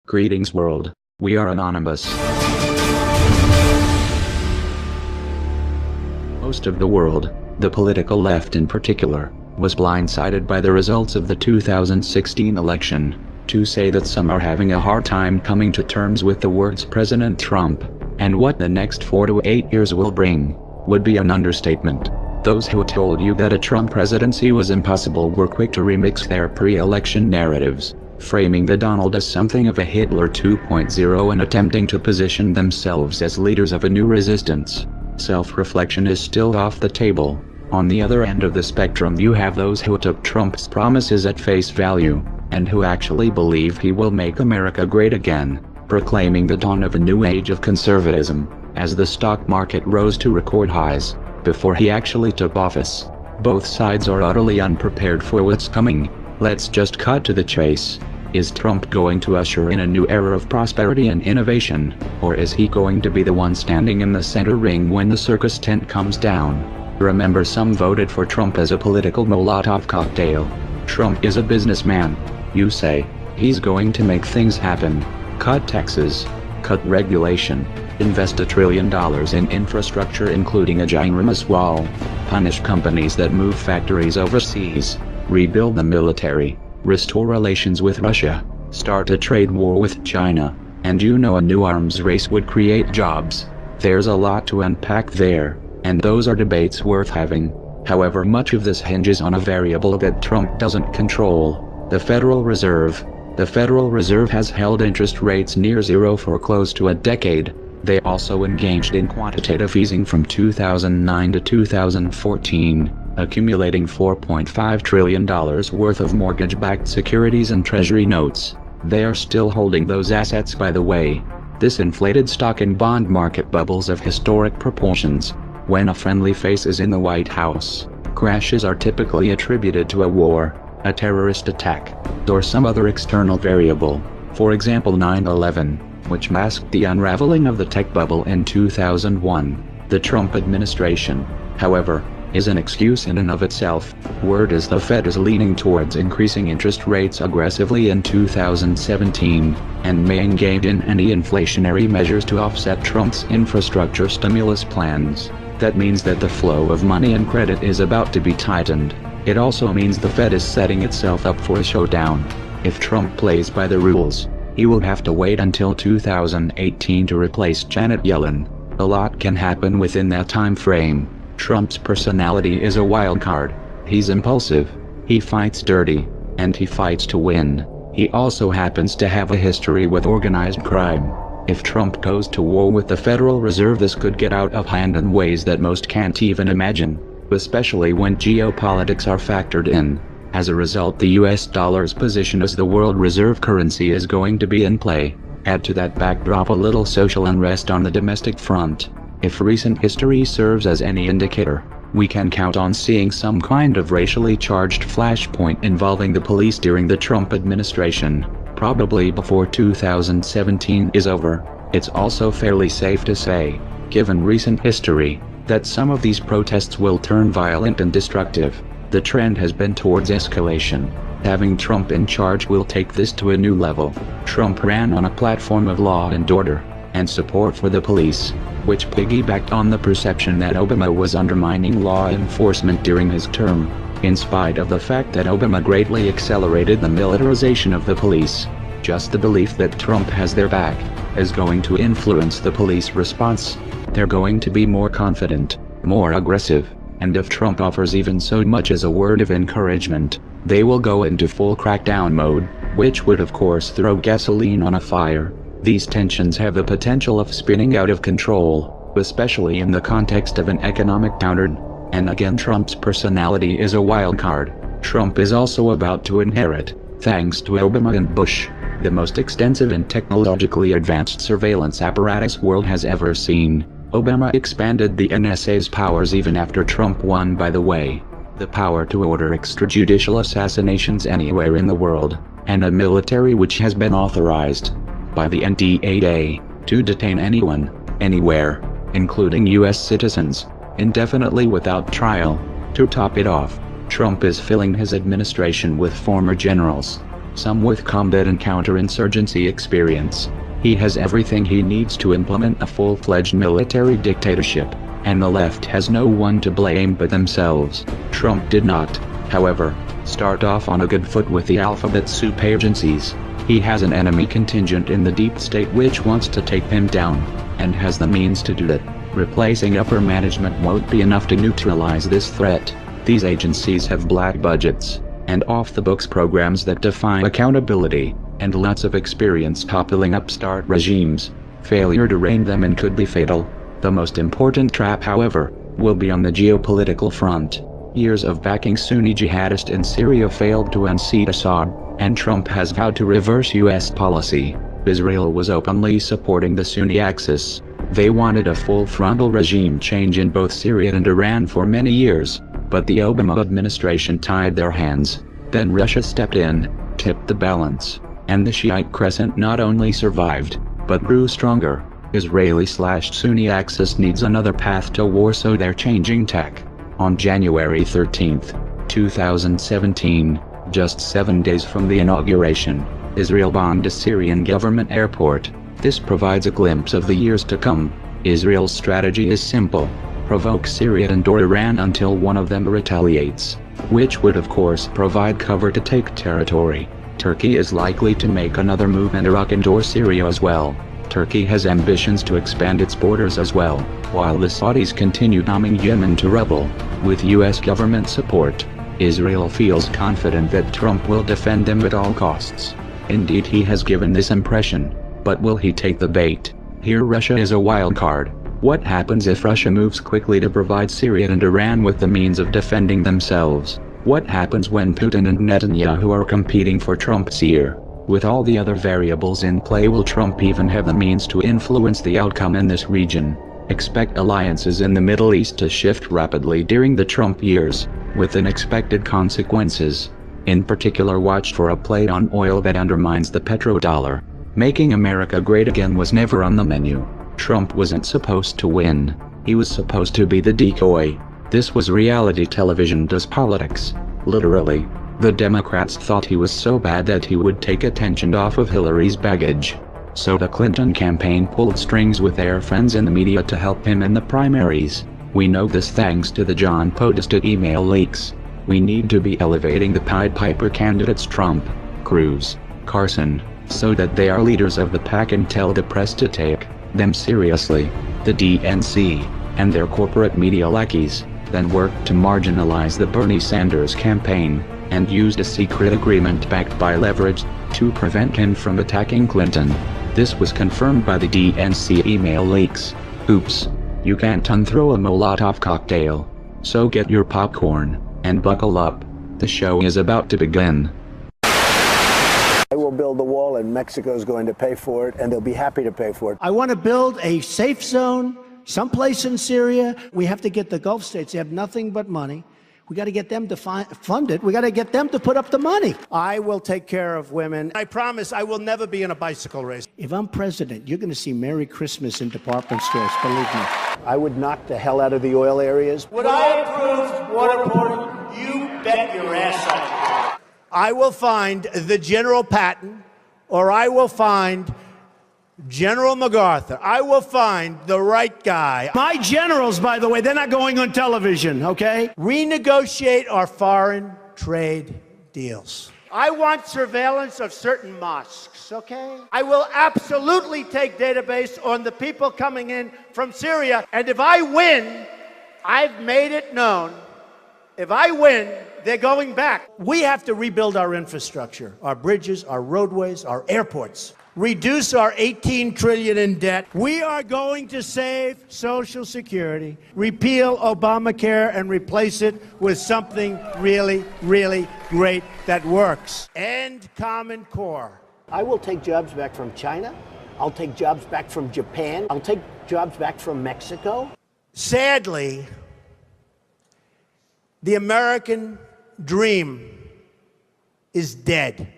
Greetings world, we are anonymous. Most of the world, the political left in particular, was blindsided by the results of the 2016 election. To say that some are having a hard time coming to terms with the words President Trump, and what the next 4 to 8 years will bring, would be an understatement. Those who told you that a Trump presidency was impossible were quick to remix their pre-election narratives, framing the Donald as something of a Hitler 2.0 and attempting to position themselves as leaders of a new resistance. Self-reflection is still off the table. On the other end of the spectrum you have those who took Trump's promises at face value, and who actually believe he will make America great again, proclaiming the dawn of a new age of conservatism, as the stock market rose to record highs, before he actually took office. Both sides are utterly unprepared for what's coming. Let's just cut to the chase. Is Trump going to usher in a new era of prosperity and innovation, or is he going to be the one standing in the center ring when the circus tent comes down? Remember, some voted for Trump as a political Molotov cocktail. Trump is a businessman. You say, he's going to make things happen. Cut taxes, cut regulation, invest $1 trillion in infrastructure including a ginormous wall, punish companies that move factories overseas, rebuild the military, restore relations with Russia, start a trade war with China, and a new arms race would create jobs. There's a lot to unpack there, and those are debates worth having. However, much of this hinges on a variable that Trump doesn't control: the Federal Reserve. The Federal Reserve has held interest rates near zero for close to a decade. They also engaged in quantitative easing from 2009 to 2014. Accumulating $4.5 trillion worth of mortgage-backed securities and treasury notes. They are still holding those assets, by the way. This inflated stock and bond market bubbles of historic proportions. When a friendly face is in the White House, crashes are typically attributed to a war, a terrorist attack, or some other external variable. For example, 9/11, which masked the unraveling of the tech bubble in 2001. The Trump administration, however, is an excuse in and of itself. Word is the Fed is leaning towards increasing interest rates aggressively in 2017, and may engage in anti-inflationary measures to offset Trump's infrastructure stimulus plans. That means that the flow of money and credit is about to be tightened. It also means the Fed is setting itself up for a showdown. If Trump plays by the rules, he will have to wait until 2018 to replace Janet Yellen. A lot can happen within that time frame. Trump's personality is a wild card. He's impulsive, he fights dirty, and he fights to win. He also happens to have a history with organized crime. If Trump goes to war with the Federal Reserve, this could get out of hand in ways that most can't even imagine, especially when geopolitics are factored in. As a result, the US dollar's position as the world reserve currency is going to be in play. Add to that backdrop a little social unrest on the domestic front. If recent history serves as any indicator, we can count on seeing some kind of racially charged flashpoint involving the police during the Trump administration, probably before 2017 is over. It's also fairly safe to say, given recent history, that some of these protests will turn violent and destructive. The trend has been towards escalation. Having Trump in charge will take this to a new level. Trump ran on a platform of law and order, and support for the police, which piggybacked on the perception that Obama was undermining law enforcement during his term. In spite of the fact that Obama greatly accelerated the militarization of the police, just the belief that Trump has their back is going to influence the police response. They're going to be more confident, more aggressive, and if Trump offers even so much as a word of encouragement, they will go into full crackdown mode, which would of course throw gasoline on a fire. These tensions have the potential of spinning out of control, especially in the context of an economic downturn. And again, Trump's personality is a wild card. Trump is also about to inherit, thanks to Obama and Bush, the most extensive and technologically advanced surveillance apparatus world has ever seen. Obama expanded the NSA's powers even after Trump won, by the way. The power to order extrajudicial assassinations anywhere in the world, and a military which has been authorized by the NDAA to detain anyone, anywhere, including US citizens, indefinitely without trial. To top it off, Trump is filling his administration with former generals, some with combat and counterinsurgency experience. He has everything he needs to implement a full-fledged military dictatorship, and the left has no one to blame but themselves. Trump did not, however, start off on a good foot with the alphabet soup agencies. He has an enemy contingent in the deep state which wants to take him down, and has the means to do that. Replacing upper management won't be enough to neutralize this threat. These agencies have black budgets, and off-the-books programs that defy accountability, and lots of experience toppling upstart regimes. Failure to rein them in could be fatal. The most important trap, however, will be on the geopolitical front. Years of backing Sunni jihadists in Syria failed to unseat Assad, and Trump has vowed to reverse U.S. policy. Israel was openly supporting the Sunni axis. They wanted a full-frontal regime change in both Syria and Iran for many years, but the Obama administration tied their hands. Then Russia stepped in, tipped the balance, and the Shiite crescent not only survived, but grew stronger. Israeli/Sunni axis needs another path to war, so they're changing tack. On January 13, 2017, just 7 days from the inauguration, Israel bombed a Syrian government airport. This provides a glimpse of the years to come. Israel's strategy is simple: provoke Syria and/or Iran until one of them retaliates, which would of course provide cover to take territory. Turkey is likely to make another move in Iraq and/or Syria as well. Turkey has ambitions to expand its borders as well, while the Saudis continue bombing Yemen to rubble. With U.S. government support, Israel feels confident that Trump will defend them at all costs. Indeed, he has given this impression. But will he take the bait? Here Russia is a wild card. What happens if Russia moves quickly to provide Syria and Iran with the means of defending themselves? What happens when Putin and Netanyahu are competing for Trump's ear? With all the other variables in play, will Trump even have the means to influence the outcome in this region? Expect alliances in the Middle East to shift rapidly during the Trump years, with unexpected consequences. In particular, watch for a play on oil that undermines the petrodollar. Making America great again was never on the menu. Trump wasn't supposed to win. He was supposed to be the decoy. This was reality television does politics. Literally. The Democrats thought he was so bad that he would take attention off of Hillary's baggage. So the Clinton campaign pulled strings with their friends in the media to help him in the primaries. We know this thanks to the John Podesta email leaks. We need to be elevating the Pied Piper candidates Trump, Cruz, Carson, so that they are leaders of the pack and tell the press to take them seriously. The DNC, and their corporate media lackeys, then worked to marginalize the Bernie Sanders campaign, and used a secret agreement backed by leverage, to prevent him from attacking Clinton. This was confirmed by the DNC email leaks. Oops. You can't unthrow a Molotov cocktail. So get your popcorn, and buckle up. The show is about to begin. I will build the wall, and Mexico is going to pay for it, and they'll be happy to pay for it. I want to build a safe zone someplace in Syria. We have to get the Gulf states. They have nothing but money. We got to get them to fund it. We got to get them to put up the money. I will take care of women. I promise I will never be in a bicycle race. If I'm president, you're going to see Merry Christmas in department stores, believe me. I would knock the hell out of the oil areas. Would I approve waterboarding? You bet your ass off. I will find the General Patton, or I will find General MacArthur. I will find the right guy. My generals, by the way, they're not going on television, okay? Renegotiate our foreign trade deals. I want surveillance of certain mosques, okay? I will absolutely take database on the people coming in from Syria. And if I win, I've made it known, if I win, they're going back. We have to rebuild our infrastructure, our bridges, our roadways, our airports. Reduce our $18 trillion in debt. We are going to save Social Security, repeal Obamacare, and replace it with something really, really great that works. End Common Core. I will take jobs back from China. I'll take jobs back from Japan. I'll take jobs back from Mexico. Sadly, the American dream is dead.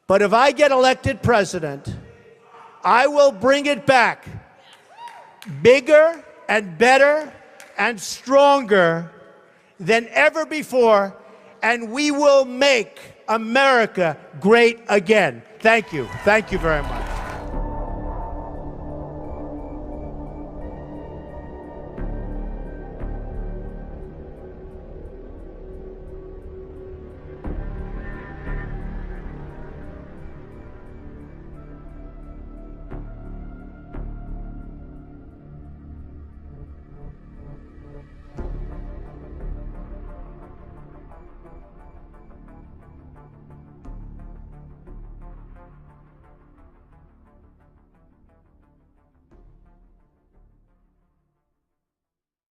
But if I get elected president, I will bring it back bigger and better and stronger than ever before and we will make America great again. Thank you. Thank you very much.